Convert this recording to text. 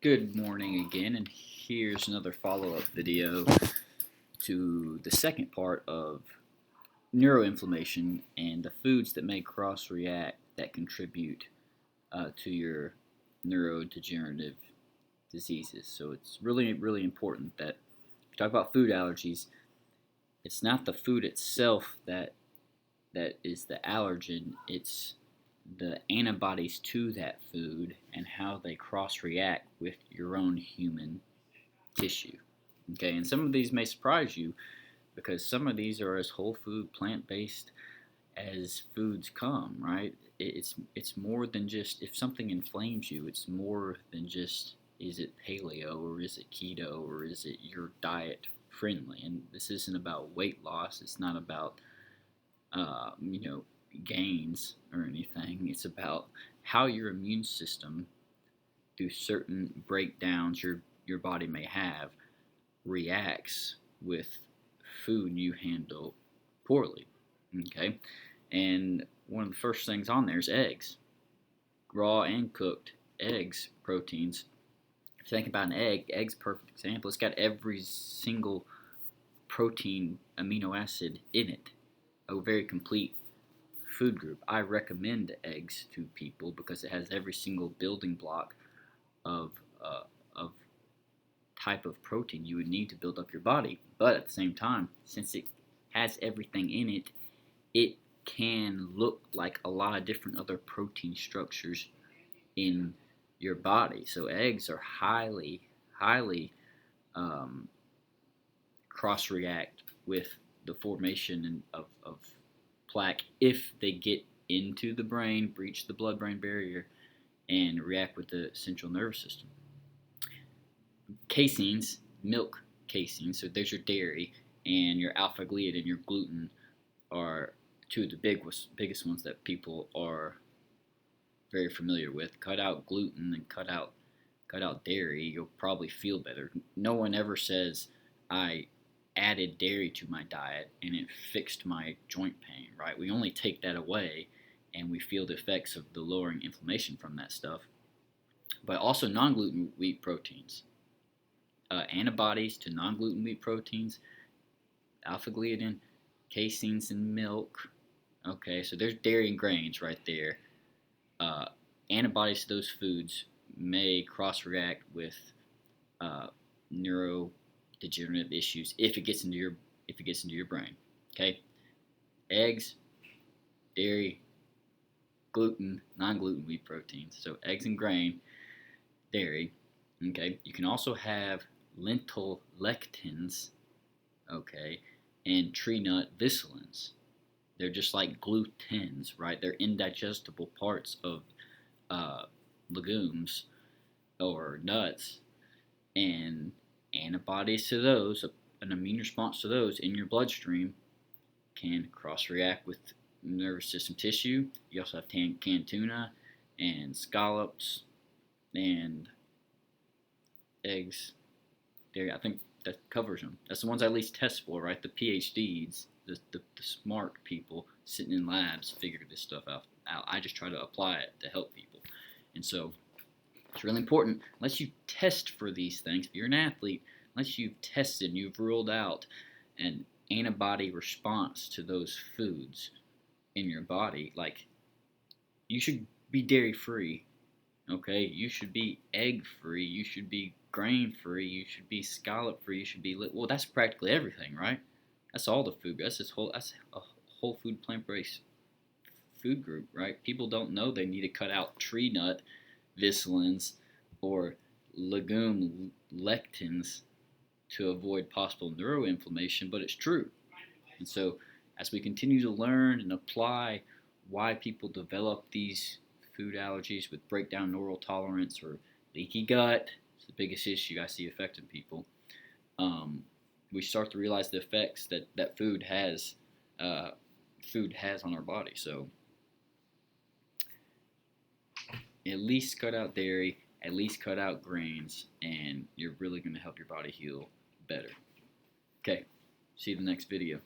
Good morning again, and here's another follow-up video to the second part of neuroinflammation and the foods that may cross-react that contribute to your neurodegenerative diseases. So it's really, really important that if you talk about food allergies, it's not the food itself that is the allergen, it's the antibodies to that food and how they cross-react with your own human tissue. Okay, and some of these may surprise you because some of these are as whole food, plant-based as foods come, right? It's more than just, if something inflames you, it's more than just, is it paleo or is it keto or is it your diet friendly? And this isn't about weight loss. It's not about, gains or anything. It's about how your immune system, through certain breakdowns your body may have, reacts with food you handle poorly. Okay, and one of the first things on there is eggs, raw and cooked eggs, proteins. If you think about an egg, egg's a perfect example. It's got every single protein amino acid in it, a very complete food group. I recommend eggs to people because it has every single building block of type of protein you would need to build up your body. But at the same time, since it has everything in it, it can look like a lot of different other protein structures in your body. So eggs are highly cross-react with the formation of plaque if they get into the brain, breach the blood-brain barrier, and react with the central nervous system. Caseins, milk caseins, so there's your dairy, and your alpha-gliadin and your gluten are two of the biggest ones that people are very familiar with. Cut out gluten and cut out dairy, you'll probably feel better. No one ever says, I added dairy to my diet and it fixed my joint pain, right? We only take that away and we feel the effects of the lowering inflammation from that stuff. But also non-gluten wheat proteins, antibodies to non-gluten wheat proteins, alpha-gliadin, caseins in milk. Okay, so there's dairy and grains right there. Antibodies to those foods may cross-react with neurodegenerative issues if it gets into your brain. Okay, eggs, dairy, gluten, non-gluten wheat proteins. So eggs and grain, dairy. Okay, you can also have lentil lectins. Okay, and tree nut viscins. They're just like glutens, right? They're indigestible parts of legumes or nuts, and antibodies to those, an immune response to those in your bloodstream, can cross-react with nervous system tissue. You also have canned tuna and scallops and eggs, dairy. I think that covers them. That's the ones I at least test for, right? The PhDs, the smart people sitting in labs figure this stuff out. I just try to apply it to help people. And so it's really important, unless you test for these things, if you're an athlete, unless you've tested and you've ruled out an antibody response to those foods in your body, like, you should be dairy free, okay? You should be egg free, you should be grain free, you should be scallop free, you should be, well, that's practically everything, right? That's all the food. That's a whole food plant-based food group, right? People don't know they need to cut out tree nut viscins or legume lectins to avoid possible neuroinflammation, but it's true. And so as we continue to learn and apply why people develop these food allergies with breakdown oral tolerance or leaky gut, it's the biggest issue I see affecting people, we start to realize the effects that food has on our body. So at least cut out dairy, at least cut out grains, and you're really going to help your body heal better. Okay, see you in the next video.